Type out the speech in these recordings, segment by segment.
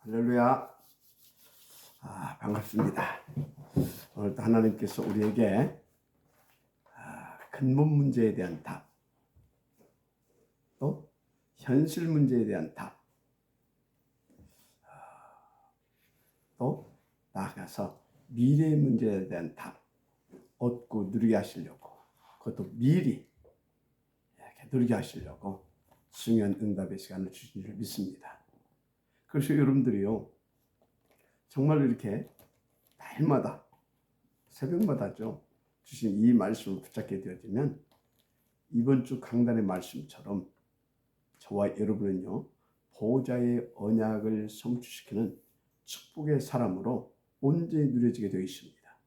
할렐루야. 반갑습니다. 오늘도 하나님께서 우리에게 근본 문제에 대한 답, 또 현실 문제에 대한 답, 또 나아가서 미래 문제에 대한 답 얻고 누리게 하시려고, 그것도 미리 이렇게 누리게 하시려고 중요한 응답의 시간을 주신 줄 믿습니다. 그래서 여러분들이요, 정말 이렇게 날마다 새벽마다죠 주신 이 말씀을 붙잡게 되어지면 이번 주 강단의 말씀처럼 저와 여러분은요, 보호자의 언약을 성취시키는 축복의 사람으로 온전히 누려지게 되어 있습니다.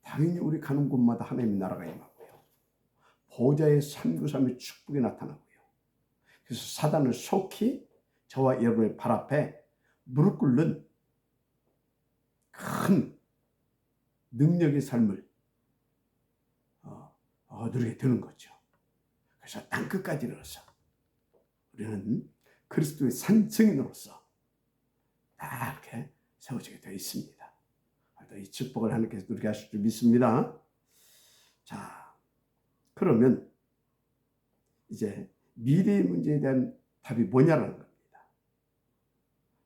당연히 우리 가는 곳마다 하나님의 나라가 임하고요, 보호자의 393의 축복이 나타나고요, 그래서 사단을 속히 저와 여러분의 발 앞에 무릎 꿇는 큰 능력의 삶을 누리게 되는 거죠. 그래서 땅끝까지 이르러서 우리는 그리스도의 산증인으로서 다 이렇게 세워지게 되어 있습니다. 이 축복을 하나님께서 누리게 하실 줄 믿습니다. 자, 그러면 이제 미래의 문제에 대한 답이 뭐냐라는 겁니다.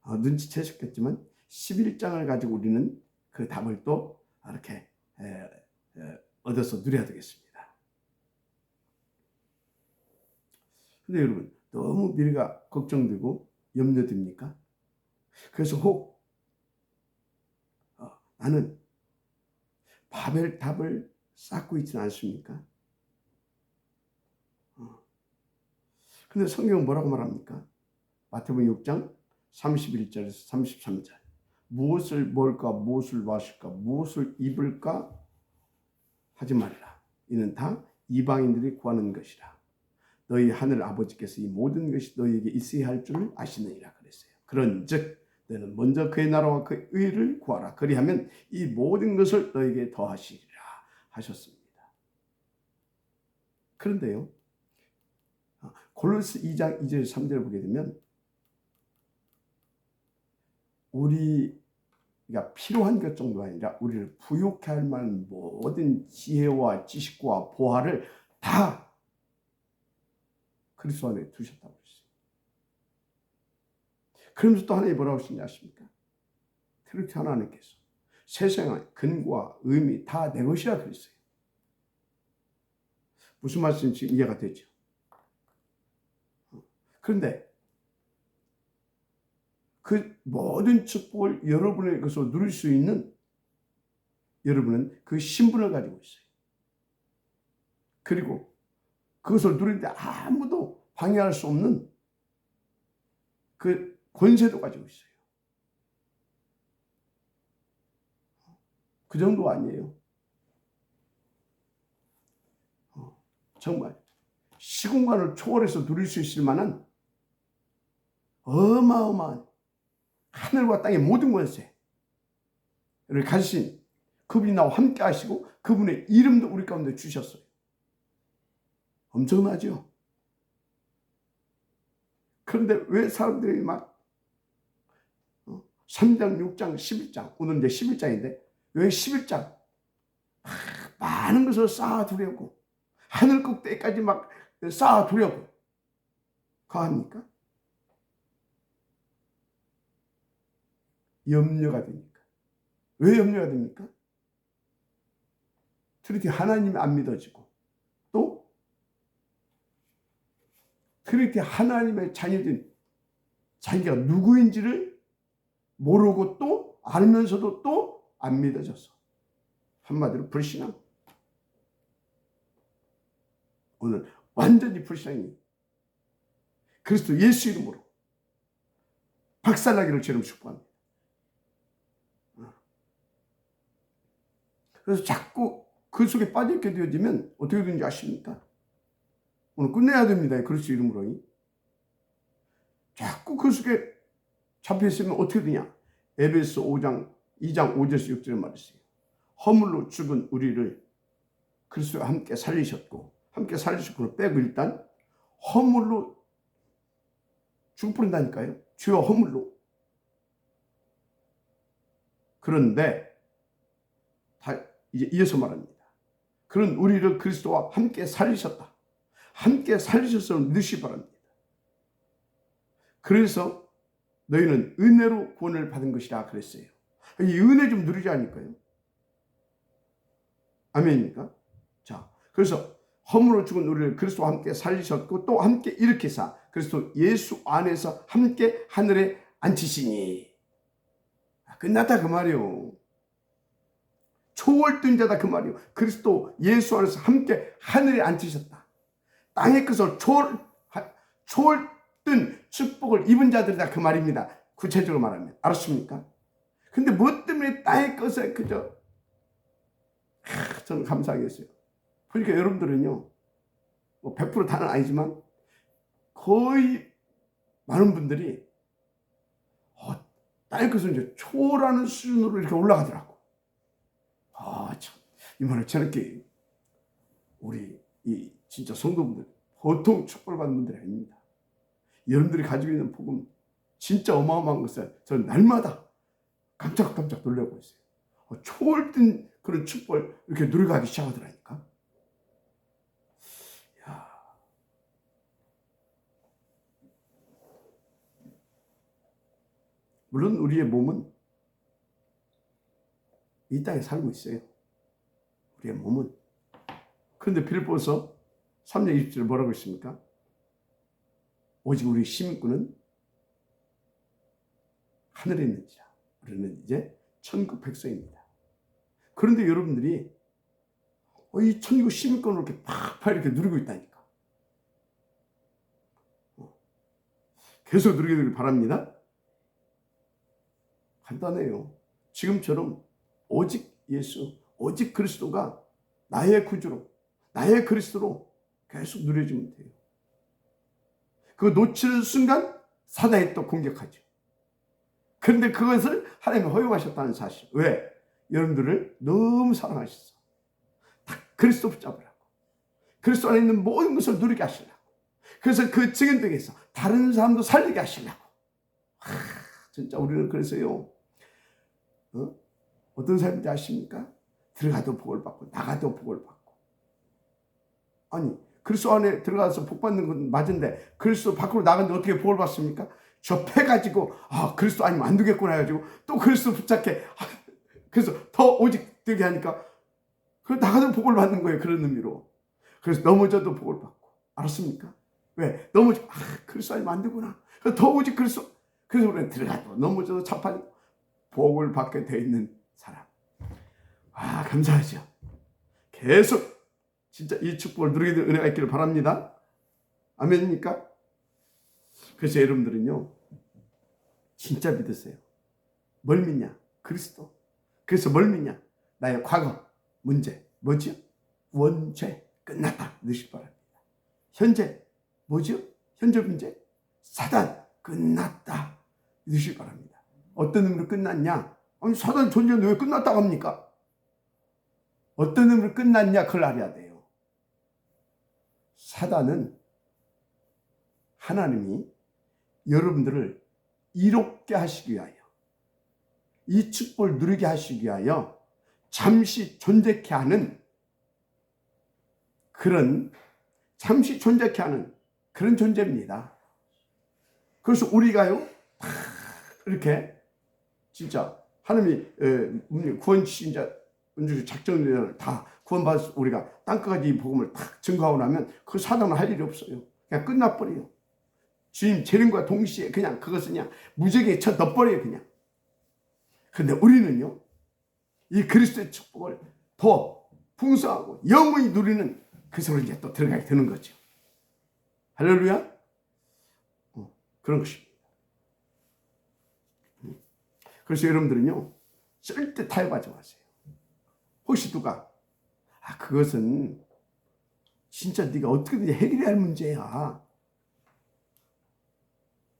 눈치채셨겠지만 11장을 가지고 우리는 그 답을 또 이렇게 얻어서 누려야 되겠습니다. 근데 여러분, 너무 미래가 걱정되고 염려됩니까? 그래서 혹 나는 바벨 답을 쌓고 있지는 않습니까? 근데 성경은 뭐라고 말합니까? 마태복음 6장 31절에서 33절. 무엇을 먹을까, 무엇을 마실까, 무엇을 입을까 하지 말라. 이는 다 이방인들이 구하는 것이라. 너희 하늘 아버지께서 이 모든 것이 너희에게 있어야 할 줄을 아시느니라 그랬어요. 그런즉 너는 먼저 그의 나라와 그의 의를 구하라. 그리하면 이 모든 것을 너희에게 더하시리라 하셨습니다. 그런데요, 골로새 2장 2절 3절을 보게 되면 우리가 필요한 것 정도가 아니라 우리를 부욕해 할 만한 모든 지혜와 지식과 보화를 다 그리스도 안에 두셨다고 했어요. 그러면서 또 하나님 뭐라고 하시는지 아십니까? 그렇게 하나님께서 세상의 근거와 의미 다 내 것이라 그랬어요. 무슨 말씀인지 이해가 되죠? 그런데 그 모든 축복을 여러분의 것으로 누릴 수 있는 여러분은 그 신분을 가지고 있어요. 그리고 그것을 누리는데 아무도 방해할 수 없는 그 권세도 가지고 있어요. 그 정도 아니에요. 정말 시공간을 초월해서 누릴 수 있을 만한 어마어마한 하늘과 땅의 모든 권세를 가지신 그분이 나와 함께 하시고 그분의 이름도 우리 가운데 주셨어요. 엄청나죠? 그런데 왜 사람들이 막 3장, 6장, 11장, 오늘 이제 11장인데 왜 11장 많은 것을 쌓아두려고 하늘 꼭대기까지 막 쌓아두려고 가합니까? 염려가 됩니까? 왜 염려가 됩니까? 특히 하나님이 안 믿어지고 또 그렇게 하나님의 자녀된 자기가 누구인지를 모르고 또 알면서도 또 안 믿어져서 한마디로 불신앙. 오늘 완전히 불신앙이 그리스도 예수 이름으로 박살나기를 주님 축복합니다. 그래서 자꾸 그 속에 빠져있게 되어지면 어떻게 되는지 아십니까? 오늘 끝내야 됩니다. 그리스도 이름으로. 자꾸 그 속에 잡혀있으면 어떻게 되냐? 에베소 2장 5절에서 6절에 말했어요. 허물로 죽은 우리를 그리스도와 함께 살리셨고, 함께 살리셨고 빼고 일단 허물로 죽어버린다니까요. 죄와 허물로. 그런데 이제 이어서 말합니다. 그런 우리를 그리스도와 함께 살리셨다. 함께 살리셨음을 믿으시기 바랍니다. 그래서 너희는 은혜로 구원을 받은 것이라 그랬어요. 이 은혜 좀 누리자니까요. 아멘입니까? 자, 그래서 허물로 죽은 우리를 그리스도와 함께 살리셨고 또 함께 일으키사 그리스도 예수 안에서 함께 하늘에 앉히시니. 끝났다 그 말이요. 초월된 자다 그 말이요. 그리스도 예수 안에서 함께 하늘에 앉히셨다. 땅의 것을 초월된 축복을 입은 자들이다 그 말입니다. 구체적으로 말하면. 알았습니까? 근데 뭐 때문에 땅의 것에 그저 저는 감사하겠어요. 그러니까 여러분들은요, 뭐 100% 다는 아니지만 거의 많은 분들이 땅의 것을 이제 초월하는 수준으로 이렇게 올라가더라고. 참, 이 말을 저렇게 우리 이 진짜 성도분들 보통 축복받는 분들이 아닙니다. 여러분들이 가지고 있는 복음 진짜 어마어마한 것을 저는 날마다 깜짝깜짝 놀라고 있어요. 초월된 그런 축복을 이렇게 누려가기 시작하더라니까. 물론 우리의 몸은 이 땅에 살고 있어요. 우리의 몸은. 그런데 빌립보서 3장 20절에 뭐라고 했습니까? 오직 우리 시민꾼은 하늘에 있는지라. 우리는 이제 천국 백성입니다. 그런데 여러분들이 이 천국 시민권을 이렇게 팍팍 이렇게 누리고 있다니까. 계속 누리게 되길 바랍니다. 간단해요. 지금처럼 오직 예수, 오직 그리스도가 나의 구주로, 나의 그리스도로 계속 누려지면 돼요. 그거 놓치는 순간 사단이 또 공격하죠. 그런데 그것을 하나님이 허용하셨다는 사실. 왜? 여러분들을 너무 사랑하셨어. 다 그리스도 붙잡으라고. 그리스도 안에 있는 모든 것을 누리게 하시려고. 그래서 그 증인되게서 다른 사람도 살리게 하시려고. 진짜 우리는 그래서요. 어떤 삶인지 아십니까? 들어가도 복을 받고 나가도 복을 받고. 아니 그리스도 안에 들어가서 복 받는 건 맞은데 그리스도 밖으로 나갔는데 어떻게 복을 받습니까? 접해가지고 그리스도 아니면 안 되겠구나 해가지고 또 그리스도 붙잡게 그래서 더 오직 되게 하니까 그 나가도 복을 받는 거예요. 그런 의미로. 그래서 넘어져도 복을 받고. 알았습니까? 왜? 넘어져 그리스도 아니면 안 되구나. 그래서 더 오직 그리스도. 그래서 우리는 들어가도 넘어져도 자빠지고 복을 받게 돼 있는 사람. 감사하죠. 계속 진짜 이 축복을 누리게 될 은혜가 있기를 바랍니다. 아멘입니까? 그래서 여러분들은요 진짜 믿으세요. 뭘 믿냐? 그리스도. 그래서 뭘 믿냐? 나의 과거 문제 뭐죠? 원죄 끝났다 넣으실 바랍니다. 현재 뭐죠? 현재 문제 사단 끝났다 넣으실 바랍니다. 어떤 의미로 끝났냐? 아니 사단 존재는 왜 끝났다고 합니까? 어떤 의미로 끝났냐? 그걸 알아야 돼요. 사단은 하나님이 여러분들을 이롭게 하시기 위하여 이 축복을 누리게 하시기 위하여 잠시 존재케 하는 그런 존재입니다. 그래서 우리가요 이렇게 진짜 하나님이 구원 신자 작정을 다 구원받아서 우리가 땅끝까지 이 복음을 딱 증거하고 나면 그 사단은 할 일이 없어요. 그냥 끝나버려요. 주님 재림과 동시에 그냥 그것은 그냥 무지개에 쳐 넣어버려요 그냥. 그런데 우리는요 이 그리스도의 축복을 더 풍성하고 영원히 누리는 그 속으로 이제 또 들어가게 되는 거죠. 할렐루야. 그런 것입니다. 그래서 여러분들은요 절대 타협하지 마세요. 혹시 누가 그것은 진짜 네가 어떻게든지 해결해야 할 문제야.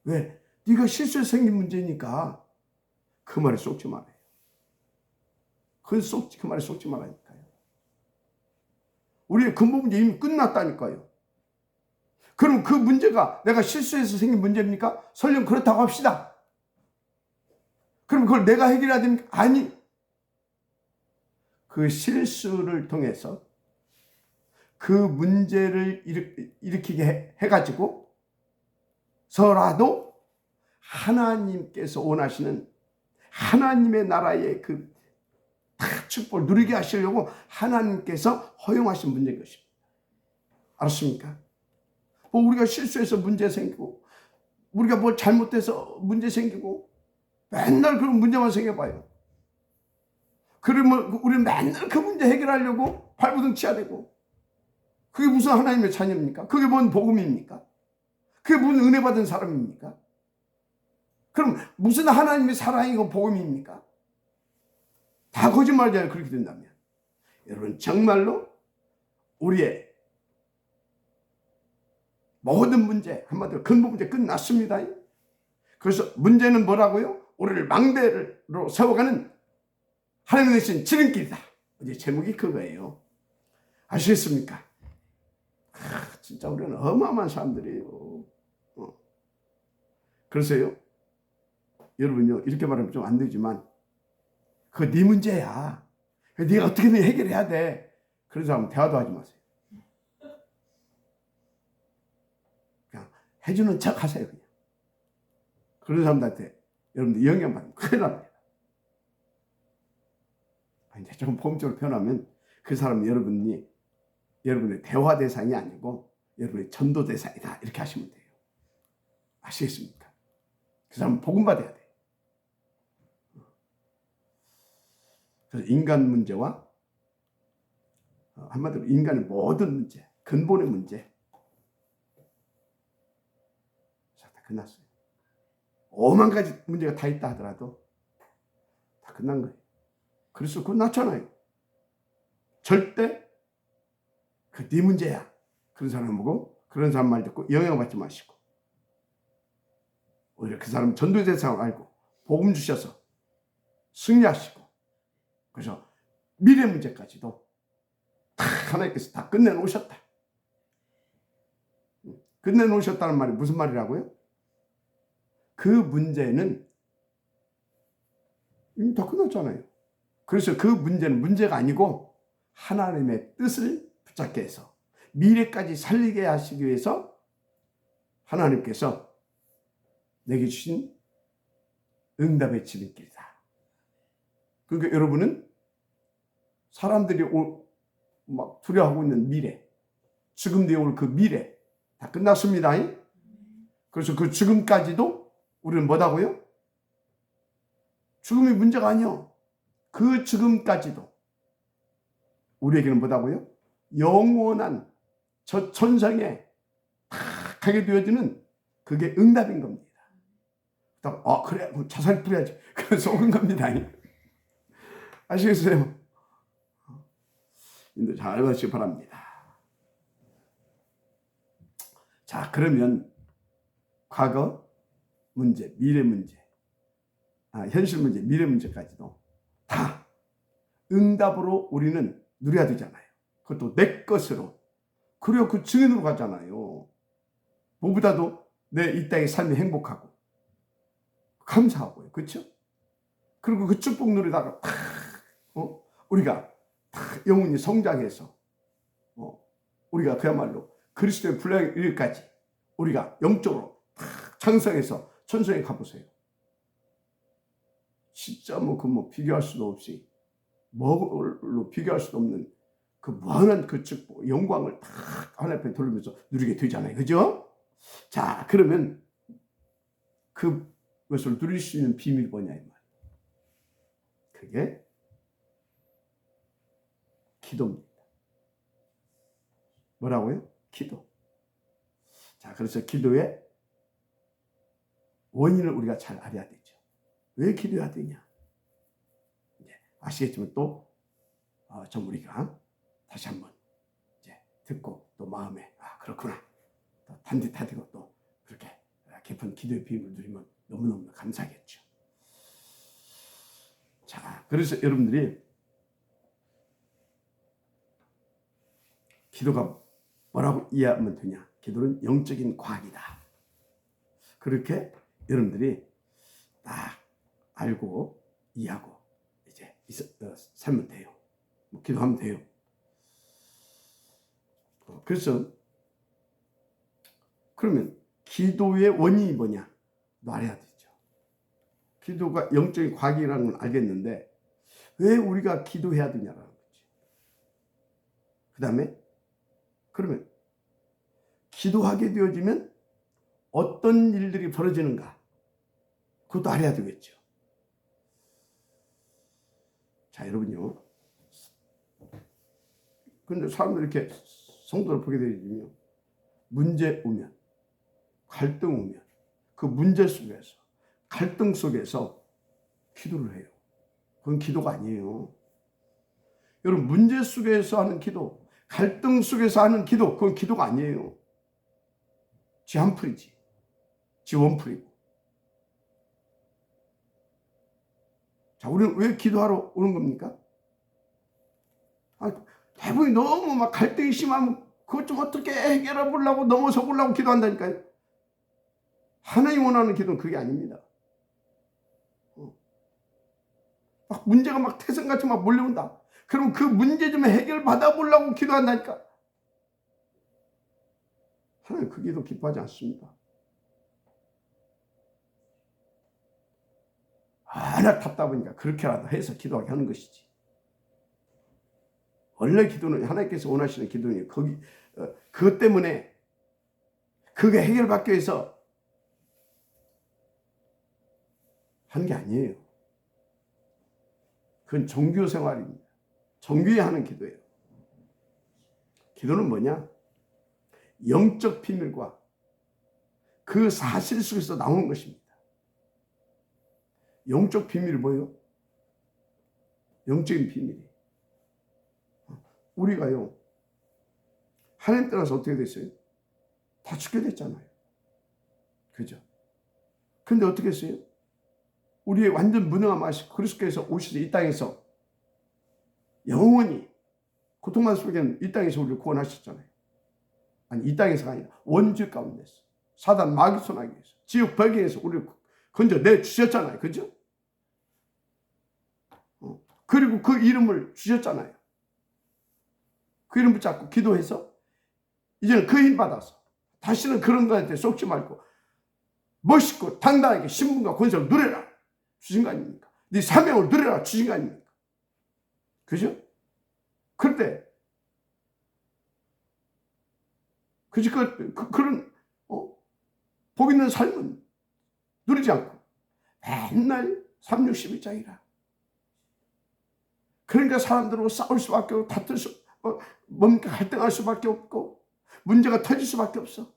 왜? 네가 실수해서 생긴 문제니까 그 말에 속지 말아요. 그 말에 속지 말라니까요. 우리의 근본 문제 이미 끝났다니까요. 그럼 그 문제가 내가 실수해서 생긴 문제입니까? 설령 그렇다고 합시다. 그럼 그걸 내가 해결해야 됩니까? 아니, 그 실수를 통해서 그 문제를 일으키게 해가지고 서라도 하나님께서 원하시는 하나님의 나라의 그 축복을 누리게 하시려고 하나님께서 허용하신 문제인 것입니다. 알았습니까? 뭐 우리가 실수해서 문제 생기고 우리가 뭘 잘못해서 문제 생기고 맨날 그런 문제만 생겨봐요. 그러면 우리는 맨날 그 문제 해결하려고 발버둥 치야 되고, 그게 무슨 하나님의 자녀입니까? 그게 뭔 복음입니까? 그게 무슨 은혜 받은 사람입니까? 그럼 무슨 하나님의 사랑이고 복음입니까? 다 거짓말이잖아요. 그렇게 된다면. 여러분 정말로 우리의 모든 문제, 한마디로 근본 문제 끝났습니다. 그래서 문제는 뭐라고요? 우리를 망대로 세워가는 하나님 대신 지름길이다. 이제 제목이 그거예요. 아시겠습니까? 진짜 우리는 어마어마한 사람들이에요. 그래서요, 여러분요, 이렇게 말하면 좀 안 되지만, 그거 네 문제야. 네가 어떻게든 해결해야 돼. 그런 사람은 대화도 하지 마세요. 그냥 해주는 척 하세요. 그냥. 그런 사람들한테 여러분들 영향받으면 큰일 납니다. 이제 조금 보험적으로 표현하면 그 사람은 여러분의 대화 대상이 아니고 여러분의 전도 대상이다. 이렇게 하시면 돼요. 아시겠습니까? 그 사람은 복음 받아야 돼요. 그래서 인간 문제와 한마디로 인간의 모든 문제, 근본의 문제, 다 끝났어요. 5만 가지 문제가 다 있다 하더라도 다 끝난 거예요. 그래서 그건 낫잖아요. 절대 그 네 문제야. 그런 사람 보고 그런 사람 말 듣고 영향받지 마시고, 오히려 그 사람 전도의 대상을 알고 복음 주셔서 승리하시고, 그래서 미래 문제까지도 다 하나님께서 다 끝내놓으셨다. 끝내놓으셨다는 말이 무슨 말이라고요? 그 문제는 이미 다 끝났잖아요. 그래서 그 문제는 문제가 아니고 하나님의 뜻을 붙잡게 해서 미래까지 살리게 하시기 위해서 하나님께서 내게 주신 응답의 지름길이다. 그러니까 여러분은 사람들이 막 두려워하고 있는 미래, 지금 뒤에 올 그 미래 다 끝났습니다. 그래서 그 지금까지도 우리는 뭐다고요? 죽음이 문제가 아니요. 그 지금까지도 우리에게는 뭐다고요? 영원한 저 천상에 가게 되어지는 그게 응답인 겁니다. 그래, 자살 뿌려야지. 그래서 온 겁니다. 아시겠어요? 인도 잘 하시기 바랍니다. 자, 그러면 과거 문제, 미래 문제, 현실 문제, 미래 문제까지도 다 응답으로 우리는 누려야 되잖아요. 그것도 내 것으로. 그래야 그 증인으로 가잖아요. 무엇보다도 내 이 땅의 삶이 행복하고 감사하고요. 그렇죠? 그리고 그 축복 누리다가 우리가 영혼이 성장해서 우리가 그야말로 그리스도의 분량에 이르기까지 우리가 영적으로 창성해서 천성에 가보세요. 진짜 비교할 수도 없이 뭘로 비교할 수도 없는 그 무한한 그 축복, 영광을 다 하나님 앞에 돌리면서 누리게 되잖아요. 그죠? 자, 그러면 그것을 누릴 수 있는 비밀이 뭐냐 이 말이에요. 그게 기도입니다. 뭐라고요? 기도. 자, 그래서 기도의 원인을 우리가 잘 알아야 되죠. 왜 기도해야 되냐? 이제 아시겠지만 또 좀 우리가 다시 한번 이제 듣고 또 마음에 그렇구나 또 단디타되고 또 그렇게 깊은 기도의 비밀을 누리면 너무너무 감사하겠죠. 자, 그래서 여러분들이 기도가 뭐라고 이해하면 되냐? 기도는 영적인 과학이다. 그렇게 여러분들이 딱 알고 이해하고 이제 살면 돼요. 기도하면 돼요. 그래서 그러면 기도의 원인이 뭐냐? 말해야 되죠. 기도가 영적인 과학이라는 건 알겠는데 왜 우리가 기도해야 되냐라는 거지. 그 다음에 그러면 기도하게 되어지면 어떤 일들이 벌어지는가? 그것도 알아야 되겠죠. 자, 여러분요. 그런데 사람들이 이렇게 성도를 보게 되면 문제 오면, 갈등 오면 그 문제 속에서, 갈등 속에서 기도를 해요. 그건 기도가 아니에요. 여러분, 문제 속에서 하는 기도, 갈등 속에서 하는 기도, 그건 기도가 아니에요. 지 한풀이지. 지 원풀이고. 자, 우리는 왜 기도하러 오는 겁니까? 대부분이 너무 막 갈등이 심하면 그것 좀 어떻게 해결해 보려고 넘어서 보려고 기도한다니까요. 하나님 원하는 기도는 그게 아닙니다. 막 문제가 막 태생같이 막 몰려온다. 그럼 그 문제 좀 해결 받아보려고 기도한다니까. 하나님 그 기도 기뻐하지 않습니다. 하나 답답하니까 그렇게라도 해서 기도하게 하는 것이지. 원래 기도는 하나님께서 원하시는 기도는 그것 때문에 그게 해결받기 위해서 하는 게 아니에요. 그건 종교 생활입니다. 종교에 하는 기도예요. 기도는 뭐냐? 영적 비밀과 그 사실 속에서 나오는 것입니다. 영적 비밀이 뭐예요? 영적인 비밀이. 우리가요, 하나님 따라서 어떻게 됐어요? 다 죽게 됐잖아요. 그죠? 근데 어떻게 했어요? 우리의 완전 무능함 아시고 그리스도께서 오셔서 이 땅에서 영원히 고통만 속에는 이 땅에서 우리를 구원하셨잖아요. 아니, 이 땅에서가 아니라 원죄 가운데서 사단 마귀 손아귀에서 지옥 벽에서 우리를 건져내 주셨잖아요. 그죠? 그리고 그 이름을 주셨잖아요. 그 이름 붙잡고 기도해서 이제는 그 힘 받아서 다시는 그런 거한테 속지 말고 멋있고 당당하게 신분과 권세를 누려라 주신 거 아닙니까? 네 사명을 누려라 주신 거 아닙니까? 그죠? 그런데 그지 그런 복 있는 삶은 누리지 않고 맨날 361장이라. 그러니까 사람들하고 싸울 수밖에 없고 다툴 뭡니까? 갈등할 수밖에 없고 문제가 터질 수밖에 없어.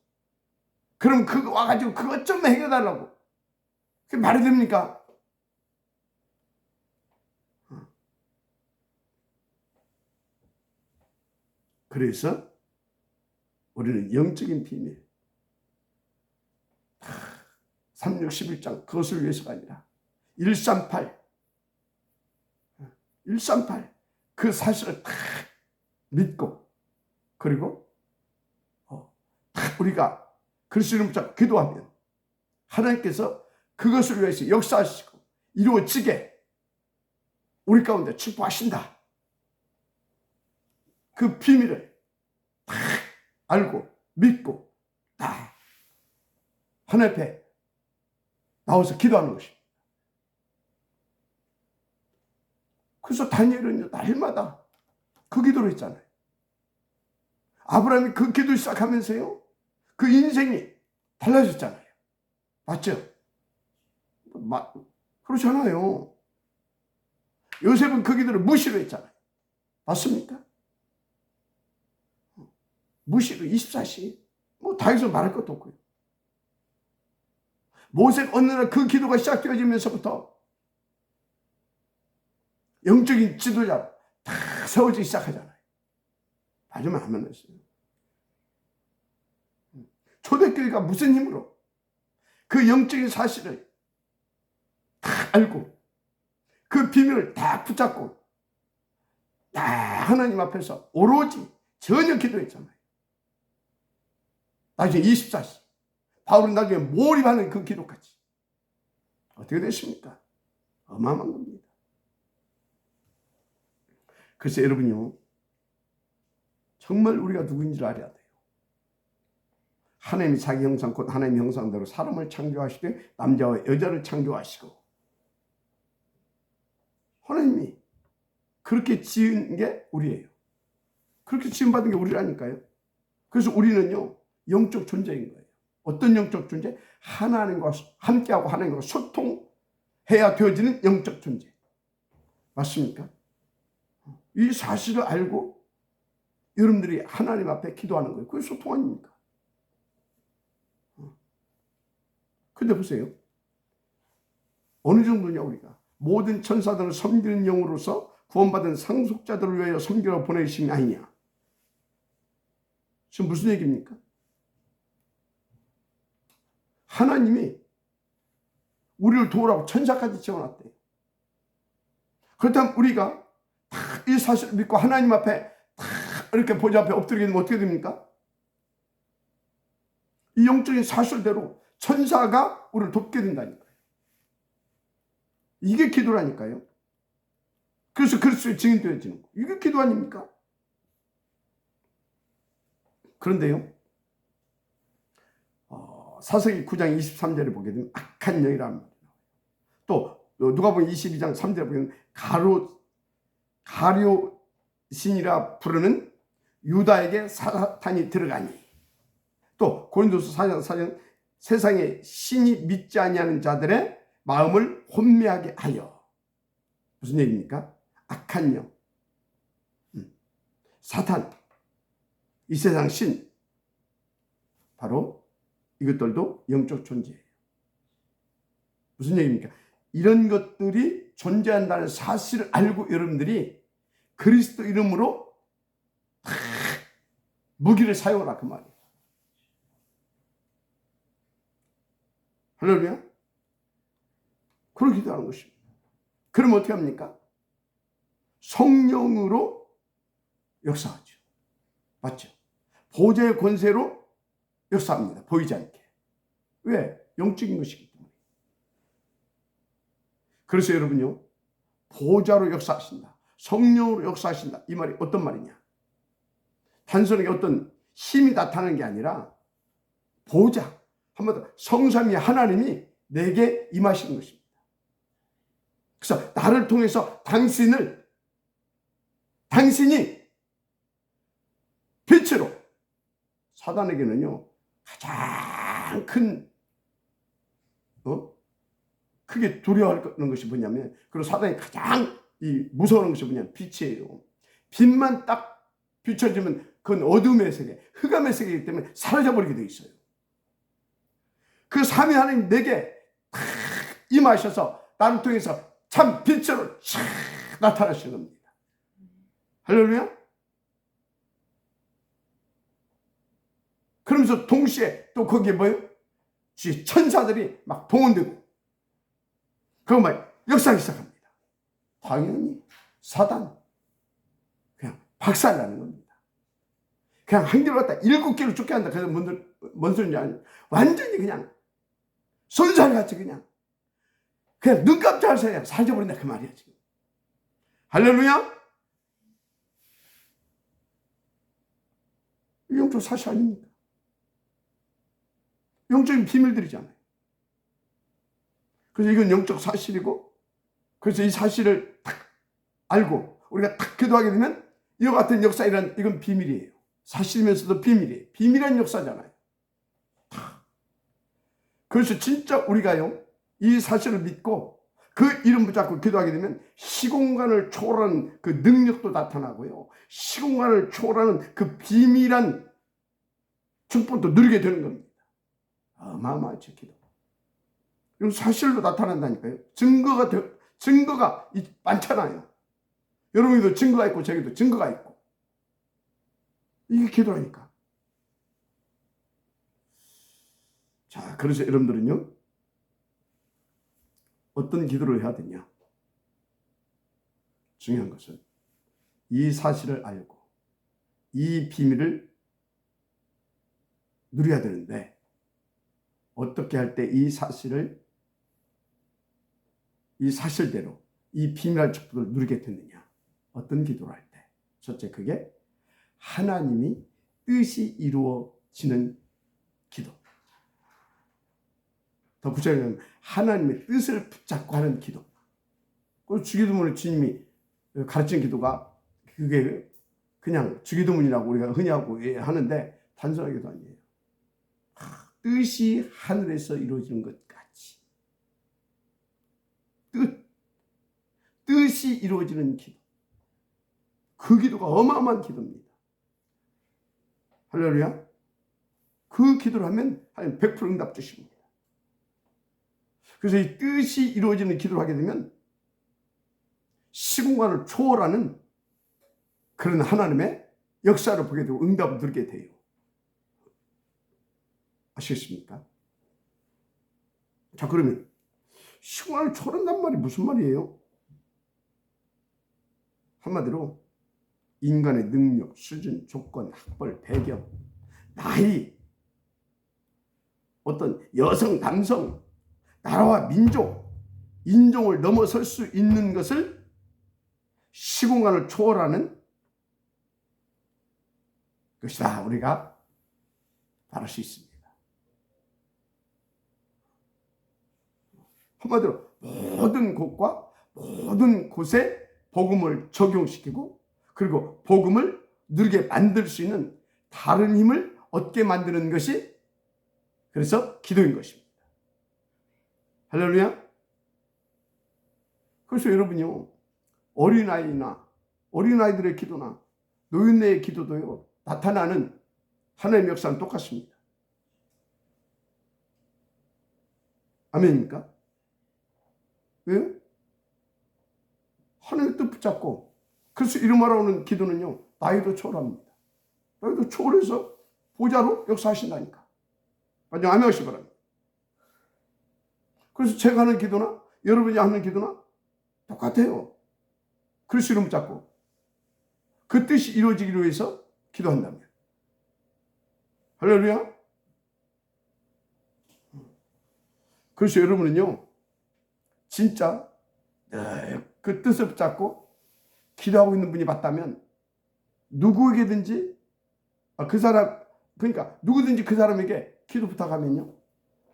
그럼 그거 와가지고 그것 좀 해결하려고. 그게 말이 됩니까? 그래서 우리는 영적인 비밀 361장 그것을 위해서가 아니라 138 그 사실을 다 믿고 그리고 우리가 그리스도 이름 붙잡고 기도하면 하나님께서 그것을 위해서 역사하시고 이루어지게 우리 가운데 축복하신다. 그 비밀을 다 알고 믿고 다 하나님 앞에 나와서 기도하는 것입니다. 그래서 다니엘은 날마다 그 기도를 했잖아요. 아브라함이 그 기도 시작하면서요, 그 인생이 달라졌잖아요. 맞죠? 그렇잖아요. 요셉은 그 기도를 무시로 했잖아요. 맞습니까? 무시로 24시. 다윗은 말할 것도 없고요. 모세가 어느 날 그 기도가 시작되어지면서부터 영적인 지도자로 다 세워지기 시작하잖아요. 맞으면 안 만났어요. 초대교회가 무슨 힘으로 그 영적인 사실을 다 알고 그 비밀을 다 붙잡고 다 하나님 앞에서 오로지 전혀 기도했잖아요. 나중에 24시 바울은 나중에 몰입하는 그 기도까지 어떻게 됐습니까? 어마어마한 겁니다. 그래서 여러분요, 정말 우리가 누구인지를 알아야 돼요. 하나님이 자기 형상 곧 하나님 형상대로 사람을 창조하시되 남자와 여자를 창조하시고, 하나님이 그렇게 지은 게 우리예요. 그렇게 지음받은 게 우리라니까요. 그래서 우리는요, 영적 존재인 거예요. 어떤 영적 존재? 하나님과 함께하고 하나님과 소통해야 되어지는 영적 존재. 맞습니까? 이 사실을 알고 여러분들이 하나님 앞에 기도하는 거예요. 그게 소통 아닙니까? 근데 보세요. 어느 정도냐, 우리가. 모든 천사들을 섬기는 영으로서 구원받은 상속자들을 위하여 섬기러 보내심이 아니냐. 지금 무슨 얘기입니까? 하나님이 우리를 도우라고 천사까지 지어놨대요. 그렇다면 우리가 이 사실을 믿고 하나님 앞에 이렇게 보좌 앞에 엎드리게 되면 어떻게 됩니까? 이 영적인 사실대로 천사가 우리를 돕게 된다니까요. 이게 기도라니까요. 그래서 그리스도의 증인 되어지는 거. 이게 기도 아닙니까? 그런데요, 사사기 9장 23절에 보게 되면 악한 영이라는 말이에요. 또 누가복음 22장 3절에 보면 가룟신이라 부르는 유다에게 사탄이 들어가니, 또 고린도서 4장 4절 세상에 신이 믿지 아니하는 자들의 마음을 혼미하게 하여. 무슨 얘기입니까? 악한 영, 사탄, 이 세상 신, 바로 이것들도 영적 존재예요. 무슨 얘기입니까? 이런 것들이 존재한다는 사실을 알고 여러분들이 그리스도 이름으로 무기를 사용하라, 그 말이에요. 할렐루야. 그렇게 기도하는 것입니다. 그럼 어떻게 합니까? 성령으로 역사하죠. 맞죠? 보좌의 권세로 역사합니다. 보이지 않게. 왜? 영적인 것이기 때문에. 그래서 여러분요, 보좌로 역사하신다, 성령으로 역사하신다, 이 말이 어떤 말이냐? 단순하게 어떤 힘이 나타나는 게 아니라 보좌, 한마디로 성삼위 하나님이 내게 임하시는 것입니다. 그래서 나를 통해서 당신이 빛으로, 사단에게는요 가장 크게 두려워하는 것이 뭐냐면, 그리고 사단이 가장 무서워하는 것이 뭐냐면 빛이에요. 빛만 딱 비춰지면 그건 어둠의 세계, 흑암의 세계이기 때문에 사라져버리게 돼 있어요. 그 삼위 하나님 내게 임하셔서 나를 통해서 참 빛으로 나타나시는 겁니다. 할렐루야. 그러면서 동시에 또 거기에 뭐예요? 천사들이 막 동원되고 그거 막 역사하기 시작합니다. 당연히 사단 그냥 박살나는 겁니다. 그냥 한 개로 갖다 7개로 쫓겨난다. 그래서 뭔 소리인지 아니에요. 완전히 그냥 손살같이 그냥 눈 깜짝할 사이에 사라져버린다, 그 말이야 지금. 할렐루야. 영적 사실 아닙니까? 영적인 비밀들이잖아요. 그래서 이건 영적 사실이고, 그래서 이 사실을 딱 알고 우리가 딱 기도하게 되면 이와 같은 역사이란, 이건 비밀이에요. 사실이면서도 비밀이에요. 비밀한 역사잖아요. 그래서 진짜 우리가요, 이 사실을 믿고 그 이름 붙잡고 기도하게 되면 시공간을 초월하는 그 능력도 나타나고요, 시공간을 초월하는 그 비밀한 축복도 누리게 되는 겁니다. 어마어마하죠, 기도. 이건 사실로 나타난다니까요. 증거가 많잖아요. 여러분도 증거가 있고 저기도 증거가 있고. 이게 기도라니까. 자, 그래서 여러분들은요, 어떤 기도를 해야 되냐? 중요한 것은 이 사실을 알고 이 비밀을 누려야 되는데, 어떻게 할 때 이 사실대로 이 비밀한 축복을 누리게 됐느냐? 어떤 기도를 할 때? 첫째, 그게 하나님이 뜻이 이루어지는 기도. 더 구체적으로 하나님의 뜻을 붙잡고 하는 기도. 그 주기도문을 주님이 가르친 기도가 그게 그냥 주기도문이라고 우리가 흔히 하고 하는데 단순한 기도 아니에요. 뜻이 하늘에서 이루어지는 것 같이 뜻이 이루어지는 기도. 그 기도가 어마어마한 기도입니다. 할렐루야. 그 기도를 하면 한 100% 응답 주십니다. 그래서 이 뜻이 이루어지는 기도를 하게 되면 시공간을 초월하는 그런 하나님의 역사를 보게 되고 응답을 들게 돼요. 아시겠습니까? 자, 그러면 시공간을 초월한단 말이 무슨 말이에요? 한마디로 인간의 능력, 수준, 조건, 학벌, 배경, 나이, 어떤 여성, 남성, 나라와 민족, 인종을 넘어설 수 있는 것을 시공간을 초월하는 것이다. 우리가 바랄 수 있습니다. 한마디로 모든 곳과 모든 곳에 복음을 적용시키고 그리고 복음을 누리게 만들 수 있는 다른 힘을 얻게 만드는 것이 그래서 기도인 것입니다. 할렐루야. 그래서 여러분요, 어린아이들의 기도나 노인네의 기도도요, 나타나는 하나님의 역사는 똑같습니다. 아멘입니까? 왜요? 하나님의 뜻 붙잡고, 그래서 이름하러 오는 기도는요, 나이도 초월합니다. 나이도 초월해서 보좌로 역사하신다니까. 완전 아멘하시기 바랍니다. 그래서 제가 하는 기도나 여러분이 하는 기도나 똑같아요. 그리스도 이름 붙잡고 그 뜻이 이루어지기 위해서 기도한다면. 할렐루야. 그래서 여러분은요, 진짜 그 뜻을 붙잡고 기도하고 있는 분이 맞다면 누구에게든지 그 사람, 그러니까 누구든지 그 사람에게 기도 부탁하면요,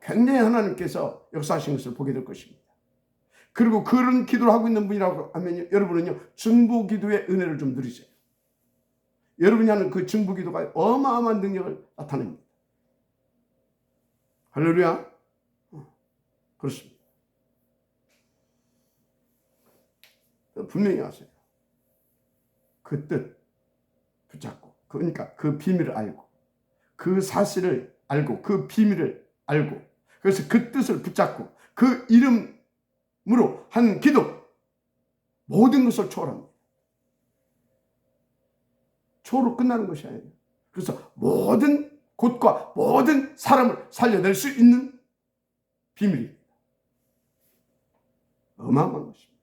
굉장히 하나님께서 역사하신 것을 보게 될 것입니다. 그리고 그런 기도를 하고 있는 분이라고 하면 여러분은요, 중보기도의 은혜를 좀 누리세요. 여러분이 하는 그 중보기도가 어마어마한 능력을 나타냅니다. 할렐루야. 그렇습니다. 분명히 아세요. 그 뜻 붙잡고, 그러니까 그 비밀을 알고, 그 사실을 알고, 그 비밀을 알고, 그래서 그 뜻을 붙잡고 그 이름으로 한 기도, 모든 것을 초월합니다. 초월로 끝나는 것이 아니에요. 그래서 모든 곳과 모든 사람을 살려낼 수 있는 비밀입니다. 어마어마한 것입니다.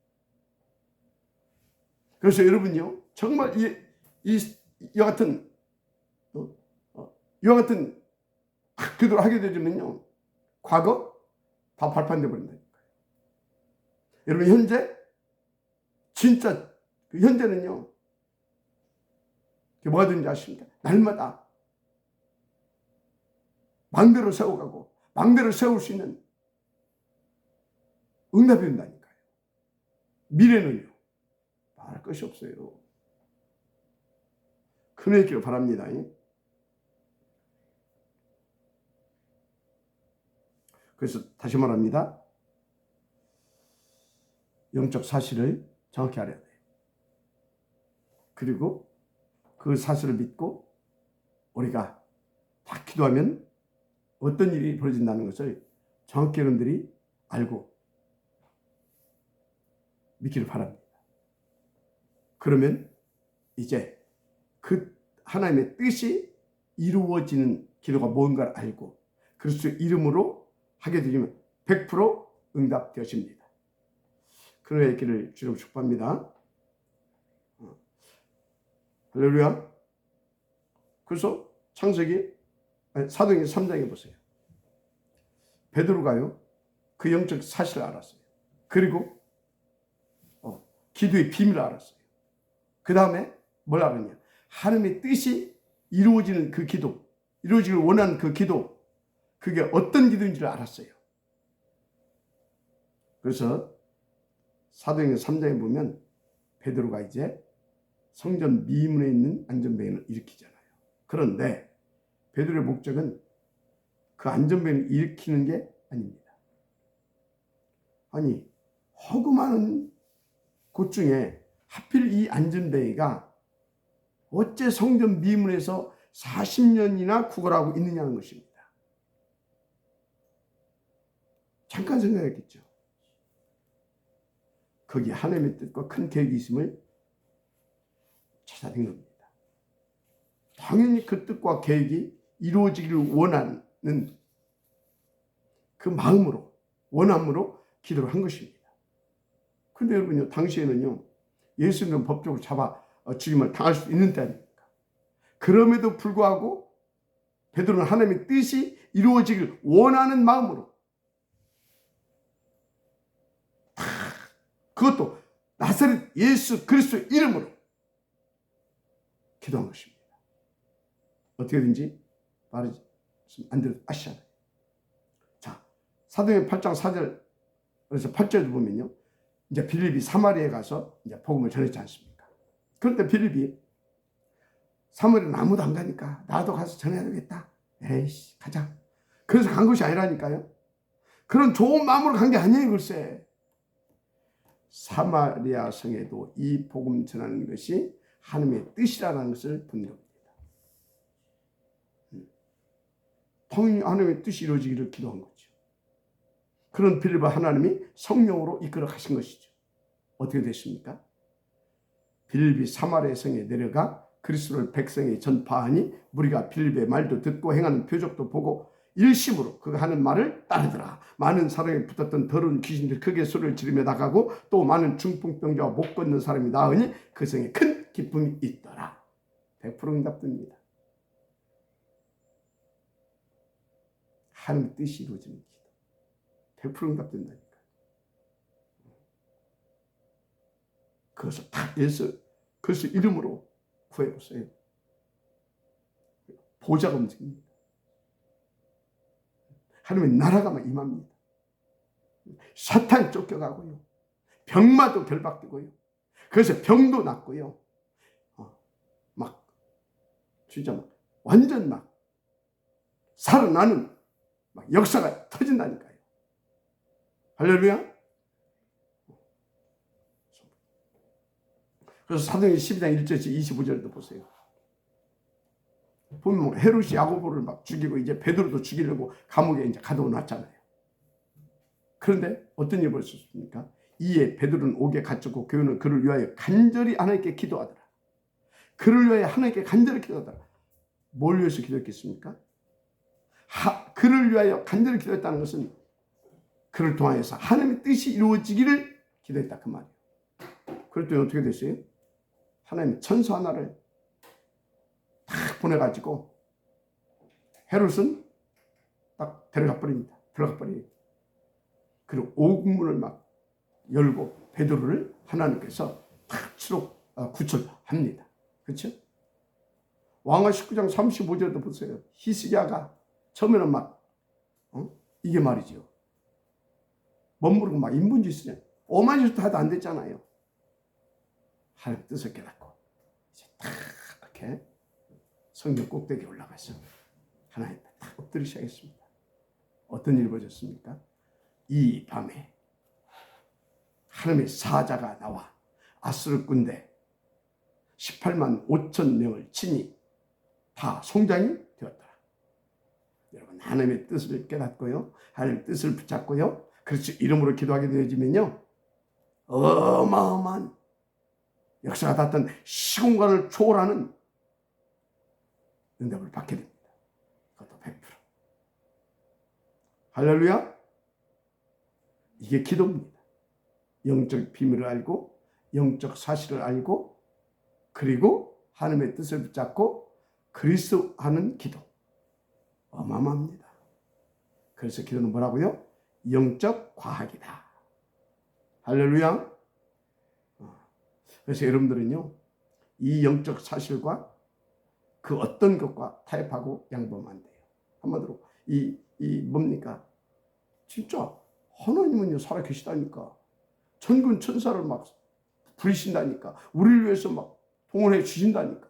그래서 여러분요, 정말 이와 같은 기도를 하게 되면요, 과거 다 발판돼 버린다니까요. 여러분, 현재 진짜 현재는요, 뭐가 되는지 아십니까? 날마다 망대로 세워가고 망대를 세울 수 있는 응답이 온다니까요. 미래는요, 말할 것이 없어요. 큰일 있기를 바랍니다. 그래서 다시 말합니다. 영적 사실을 정확히 알아야 돼요. 그리고 그 사실을 믿고 우리가 다 기도하면 어떤 일이 벌어진다는 것을 정확히 여러분들이 알고 믿기를 바랍니다. 그러면 이제 그 하나님의 뜻이 이루어지는 기도가 뭔가를 알고 그리스도 이름으로 하게 되면 100% 응답되어집니다. 그의 길을 주로 축복합니다. 할렐루야. 그래서 사도행전 3장에 보세요. 베드로가요, 그 영적 사실을 알았어요. 그리고 기도의 비밀을 알았어요. 그 다음에 뭐라 그러냐? 하나님의 뜻이 이루어지는 그 기도, 이루어지길 원하는 그 기도, 그게 어떤 기도인지를 알았어요. 그래서 사도행전 3장에 보면 베드로가 이제 성전 미문에 있는 안전뱅이를 일으키잖아요. 그런데 베드로의 목적은 그 안전뱅이를 일으키는 게 아닙니다. 아니, 허구 많은 곳 중에 하필 이 안전뱅이가 어째 성전 미문에서 40년이나 구걸하고 있느냐는 것입니다. 잠깐 생각했겠죠. 거기에 하나님의 뜻과 큰 계획이 있음을 찾아낸 겁니다. 당연히 그 뜻과 계획이 이루어지기를 원하는 그 마음으로, 원함으로 기도를 한 것입니다. 그런데 여러분요, 당시에는요, 예수님은 법적으로 잡아 죽임을 당할 수 있는 때 아닙니까? 그럼에도 불구하고 베드로는 하나님의 뜻이 이루어지길 원하는 마음으로, 그것도 나사렛 예수 그리스도 이름으로 기도한 것입니다. 어떻게든지 말하지 안 돼도 아시잖아요. 자, 사도행전 8장 4절, 그래서 8절도 보면요, 이제 빌립이 사마리아에 가서 이제 복음을 전했지 않습니까? 그런데 빌립이 사마리아는 아무도 안 가니까 나도 가서 전해야 되겠다. 에이씨, 가자. 그래서 간 것이 아니라니까요. 그런 좋은 마음으로 간 게 아니에요, 글쎄. 사마리아 성에도 이 복음 전하는 것이 하나님의 뜻이라는 것을 본 겁니다. 당연히 하나님의 뜻이 이루어지기를 기도한 거죠. 그런 빌립을 하나님이 성령으로 이끌어 가신 것이죠. 어떻게 됐습니까? 빌립이 사마리아 성에 내려가 그리스도를 백성에 전파하니 무리가 빌립의 말도 듣고 행하는 표적도 보고 일심으로 그가 하는 말을 따르더라. 많은 사람이 붙었던 더러운 귀신들이 크게 소리를 지르며 나가고 또 많은 중풍병자와 못 걷는 사람이 나으니 그 성에 큰 기쁨이 있더라. 100% 응답됩니다. 하나님의 뜻이 이루어지는 기도 100% 응답된다니까. 그것을 다 예수 그리스도 이름으로 구해보세요. 보좌가 움직입니다. 하나님의 나라가 막 임합니다. 사탄이 쫓겨가고요. 병마도 결박되고요. 그래서 병도 낫고요. 막 진짜 막 완전 막 살아나는 막 역사가 터진다니까요. 할렐루야. 그래서 사도행전 12장 1절에서 25절도 보세요. 보면 헤롯이 야고보를 막 죽이고 이제 베드로도 죽이려고 감옥에 이제 가둬놨잖아요. 그런데 어떤 일이 벌어졌습니까? 이에 베드로는 옥에 갇혔고 교회는 그를 위하여 간절히 하나님께 기도하더라. 그를 위하여 하나님께 간절히 기도하더라. 뭘 위해서 기도했겠습니까? 그를 위하여 간절히 기도했다는 것은 그를 통하여서 하나님의 뜻이 이루어지기를 기도했다 그 말이에요. 그랬더니 어떻게 됐어요? 하나님 천사 하나를 딱 보내가지고 헤롯은 딱 데려가 버립니다. 들어가 버려요. 그리고 옥문을 막 열고 베드로를 하나님께서 탁 구출합니다. 그렇죠? 왕하 19장 35절도 보세요. 히스기야가 처음에는 막 이게 말이죠. 멋모르고 막 인본주의 오만 짓도 하도 안 됐잖아요. 하나님 뜻을 깨닫고 이제 딱 이렇게 성전 꼭대기에 올라가서 하나님 딱 엎드리기 시작했습니다. 어떤 일이 벌어졌습니까? 이 밤에 하나님의 사자가 나와 아수르 군대 18만 5천 명을 치니 다 송장이 되었더라. 여러분, 하나님의 뜻을 깨닫고요, 하나님의 뜻을 붙잡고요, 그리스도 이름으로 기도하게 되어지면요, 어마어마한 역사가 닿던 시공간을 초월하는 응답을 받게 됩니다. 그것도 100%. 할렐루야. 이게 기도입니다. 영적 비밀을 알고 영적 사실을 알고 그리고 하나님의 뜻을 붙잡고 그리스도 하는 기도. 어마어마합니다. 그래서 기도는 뭐라고요? 영적 과학이다. 할렐루야. 그래서 여러분들은요, 이 영적 사실과 그 어떤 것과 타협하고 양보하면 안 돼요. 한마디로 이 뭡니까? 진짜 하나님은요 살아계시다니까. 천군 천사를 막 부리신다니까. 우리를 위해서 막 동원해 주신다니까.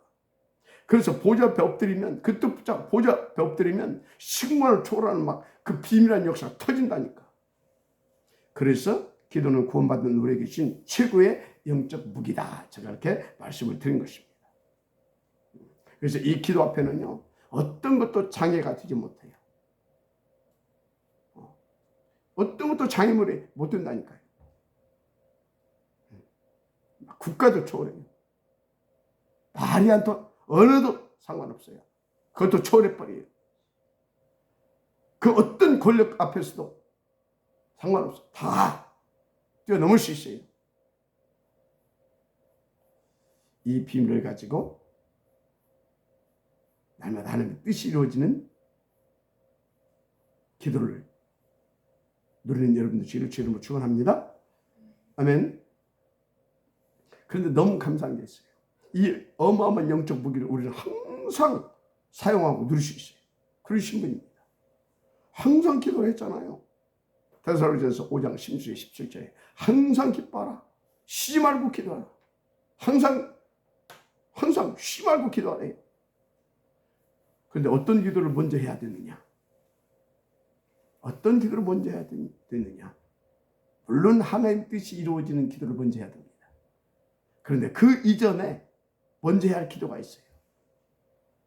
그래서 보좌 앞에 엎드리면, 그 뜻 붙잡고 보좌 앞에 엎드리면 식물을 초월하는 막 그 비밀한 역사가 터진다니까. 그래서 기도는 구원받는 우리에게 주신 최고의 영적 무기다. 제가 이렇게 말씀을 드린 것입니다. 그래서 이 기도 앞에는요 어떤 것도 장애가 되지 못해요. 어떤 것도 장애물이 못 된다니까요. 국가도 초월해요. 말이 안 통, 언어도 상관없어요. 그것도 초월해버려요. 그 어떤 권력 앞에서도 상관없어요. 다 뛰어넘을 수 있어요. 이 비밀을 가지고 날마다 하나님의 뜻이 이루어지는 기도를 누리는 여러분들 주를 주름으로 축원합니다. 아멘. 그런데 너무 감사한 게 있어요. 이 어마어마한 영적 무기를 우리는 항상 사용하고 누릴 수 있어요. 그러신 분입니다. 항상 기도를 했잖아요. 데살로니가서 5장 16절 17절에 항상 기뻐하라. 쉬지 말고 기도하라. 항상 쉬지 말고 기도하래요. 그런데 어떤 기도를 먼저 해야 되느냐? 어떤 기도를 먼저 해야 되느냐? 물론 하나님의 뜻이 이루어지는 기도를 먼저 해야 됩니다. 그런데 그 이전에 먼저 해야 할 기도가 있어요.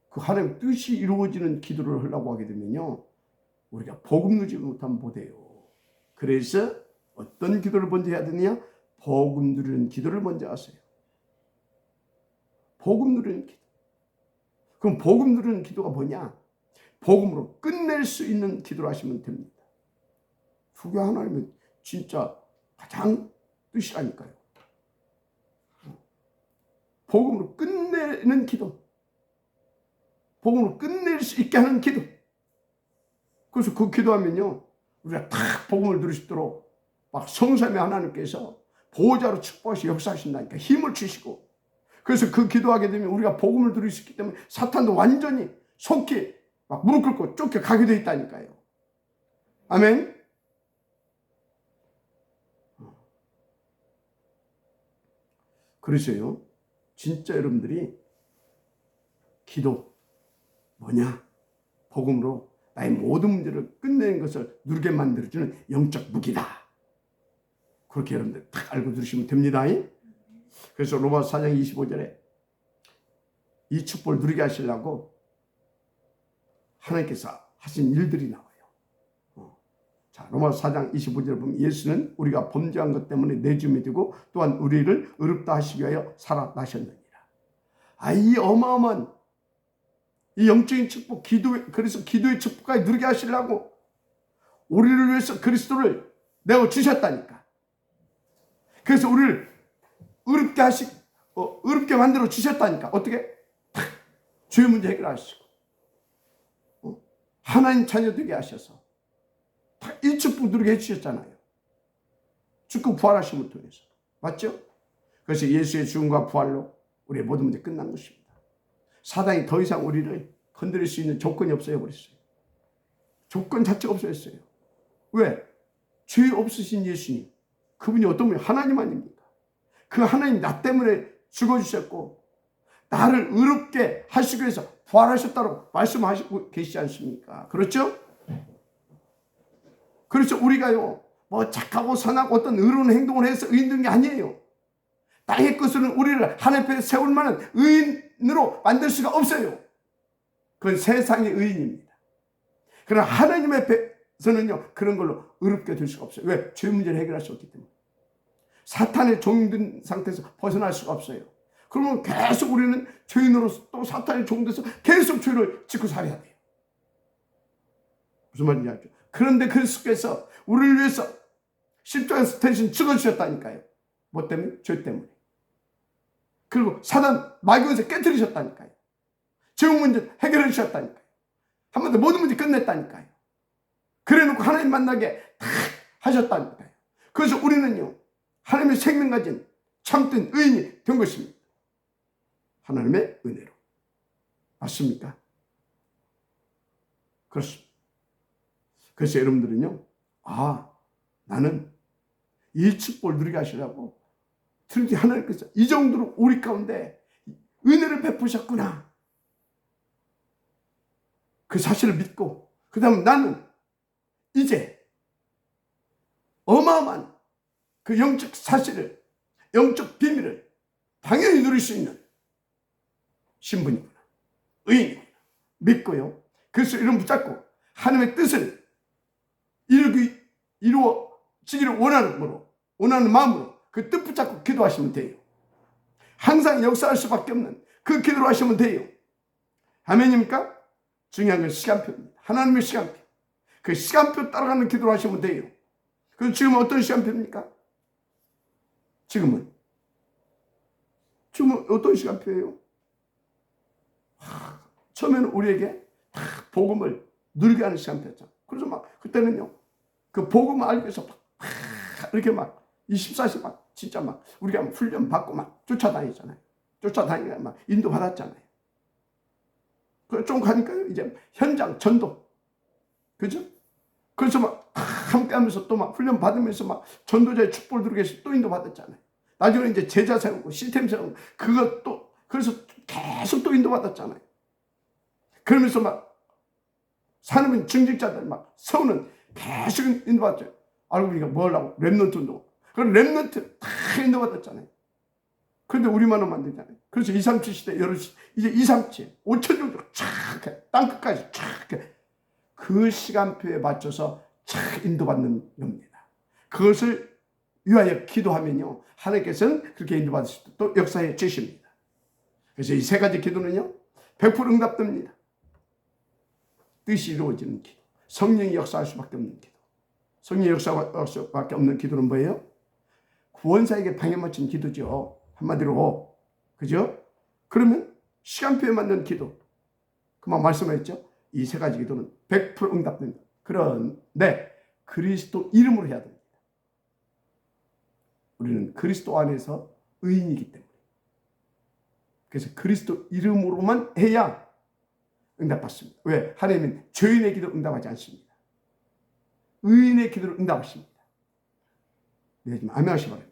그 하나님의 뜻이 이루어지는 기도를 하려고 하게 되면요, 우리가 복음 누리지 못하면 못해요. 그래서 어떤 기도를 먼저 해야 되느냐? 복음 누리는 기도를 먼저 하세요. 복음 누리는 기도. 그럼 복음 누리는 기도가 뭐냐? 복음으로 끝낼 수 있는 기도를 하시면 됩니다. 그게 하나님의 진짜 가장 뜻이라니까요. 복음으로 끝내는 기도. 복음으로 끝낼 수 있게 하는 기도. 그래서 그 기도하면요, 우리가 다 복음을 누릴 수 있도록 막 성삼위 하나님께서 보호자로 축복하시 역사하신다니까. 힘을 주시고. 그래서 그 기도하게 되면 우리가 복음을 누릴 수 있기 때문에 사탄도 완전히 속히 막 무릎 꿇고 쫓겨가게 돼 있다니까요. 아멘. 그래서요, 진짜 여러분들이 기도 뭐냐? 복음으로 나의 모든 문제를 끝내는 것을 누리게 만들어주는 영적 무기다. 그렇게 여러분들 딱 알고 들으시면 됩니다. 그래서 로마서 4장 25절에 이 축복을 누리게 하시려고 하나님께서 하신 일들이 나와요. 자, 로마서 4장 25절에 보면 예수는 우리가 범죄한 것 때문에 내줌이 되고 또한 우리를 의롭다 하시기 위하여 살아나셨느니라. 이 어마어마한 이 영적인 축복, 그래서 기도의 축복까지 누리게 하시려고 우리를 위해서 그리스도를 내어 주셨다니까. 그래서 우리를 의롭게 만들어 주셨다니까. 어떻게? 죄의 문제 해결하시고 하나님 자녀 되게 하셔서 이 축복 누리게 해주셨잖아요. 죽고 부활하심을 통해서. 맞죠? 그래서 예수의 죽음과 부활로 우리의 모든 문제 끝난 것입니다. 사단이 더 이상 우리를 건드릴 수 있는 조건이 없어져버렸어요. 조건 자체가 없어졌어요. 왜? 죄 없으신 예수님, 그분이 어떤 분이 하나님 아닙니까? 그 하나님 나 때문에 죽어주셨고 나를 의롭게 하시기 위해서 부활하셨다고 말씀하시고 계시지 않습니까? 그렇죠? 그래서 우리가요, 뭐 착하고 선하고 어떤 의로운 행동을 해서 의인 된 게 아니에요. 땅의 것으로는 우리를 하나님 앞에 세울 만한 의인으로 만들 수가 없어요. 그건 세상의 의인입니다. 그러나 하나님 앞에서는요, 그런 걸로 의롭게 될 수가 없어요. 왜? 죄 문제를 해결할 수 없기 때문에. 사탄의 종된 상태에서 벗어날 수가 없어요. 그러면 계속 우리는 죄인으로서 또 사탄의 종돼서 계속 죄를 짓고 살아야 돼요. 무슨 말인지 알죠? 그런데 그리스도께서 우리를 위해서 십자가에서 대신 죽어주셨다니까요. 뭐 때문에? 죄 때문에. 그리고 사단 마귀에서 깨뜨리셨다니까요. 죄 문제 해결해 주셨다니까요. 한마디로 모든 문제 끝냈다니까요. 그래놓고 하나님 만나게 다 하셨다니까요. 그래서 우리는요, 하나님의 생명 가진 참된 의인이 된 것입니다. 하나님의 은혜로. 맞습니까? 그렇습니다. 그래서 여러분들은요, 나는 이 축복을 누리게 하시려고 트리니티 하나님께서 이 정도로 우리 가운데 은혜를 베푸셨구나. 그 사실을 믿고, 그 다음 나는 이제 어마어마한 그 영적 사실을, 영적 비밀을 당연히 누릴 수 있는 신분이구나, 의인이구나 믿고요. 그래서 이름 붙잡고 하나님의 뜻을 이루어지기를 원하는 마음으로 그 뜻 붙잡고 기도하시면 돼요. 항상 역사할 수밖에 없는 그 기도를 하시면 돼요. 아멘입니까? 중요한 건 시간표입니다. 하나님의 시간표. 그 시간표 따라가는 기도를 하시면 돼요. 그래서 지금 어떤 시간표입니까? 지금은 어떤 시간표예요? 처음에는 우리에게 다 복음을 누리게 하는 시간표였죠. 그래서 막 그때는요, 그 복음을 알기 위해서 이렇게 막 24시 막 진짜 막 우리가 훈련 받고 막 쫓아다니잖아요. 쫓아다니고 막 인도 받았잖아요. 좀 가니까 이제 현장 전도, 그죠? 그래서 막 함께하면서 또 막 훈련 받으면서 막 전도자의 축복을 누리게 해서 또 인도 받았잖아요. 나중에 이제 제자 세우고 시스템 세우고 그것도 그래서 계속 또 인도 받았잖아요. 그러면서 막 산업인 증직자들 막 세우는 계속 인도 받았죠. 알고 보니까 뭐 하려고? 랩넌트 운동. 그 랩넌트 다 인도 받았잖아요. 그런데 우리만은 만들잖아요. 그래서 237 시대 이제 237 5천 정도 쫙 해. 땅끝까지 쫙 해. 그 시간표에 맞춰서 쫙 인도받는 겁니다. 그것을 위하여 기도하면요, 하나님께서는 그렇게 인도받으실 때 또 역사해 주십니다. 그래서 이 세 가지 기도는요 100% 응답됩니다. 뜻이 이루어지는 기도, 성령이 역사할 수밖에 없는 기도. 성령이 역사할 수밖에 없는 기도는 뭐예요? 구원사에게 방해 맞춘 기도죠. 한마디로, 그죠? 그러면 시간표에 맞는 기도, 그만 말씀하셨죠? 이 세 가지 기도는 100% 응답됩니다. 그런데 그리스도 이름으로 해야 됩니다. 우리는 그리스도 안에서 의인이기 때문에. 그래서 그리스도 이름으로만 해야 응답받습니다. 왜? 하나님은 죄인의 기도 응답하지 않습니다. 의인의 기도를 응답하십니다. 네, 좀 아멘하시 바랍니다.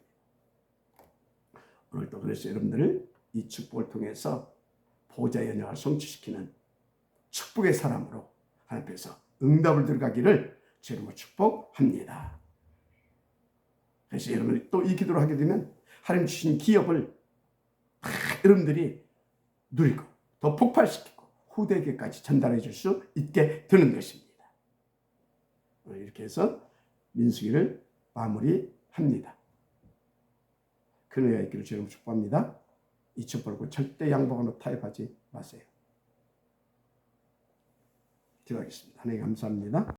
오늘도 그래서 여러분들을 이 축복을 통해서 보좌의 연약을 성취시키는 축복의 사람으로 하나님께서 응답을 들어가기를 주님으로 축복합니다. 그래서 여러분이 또 이 기도를 하게 되면 하나님 주신 기업을 다 여러분들이 누리고 더 폭발시키고 후대에게까지 전달해 줄 수 있게 되는 것입니다. 이렇게 해서 민수기를 마무리합니다. 그녀의 있기를 주님으로 축복합니다. 잊혀버리고 절대 양보하거나 타협하지 마세요. 기도하겠습니다. 하나님 감사합니다.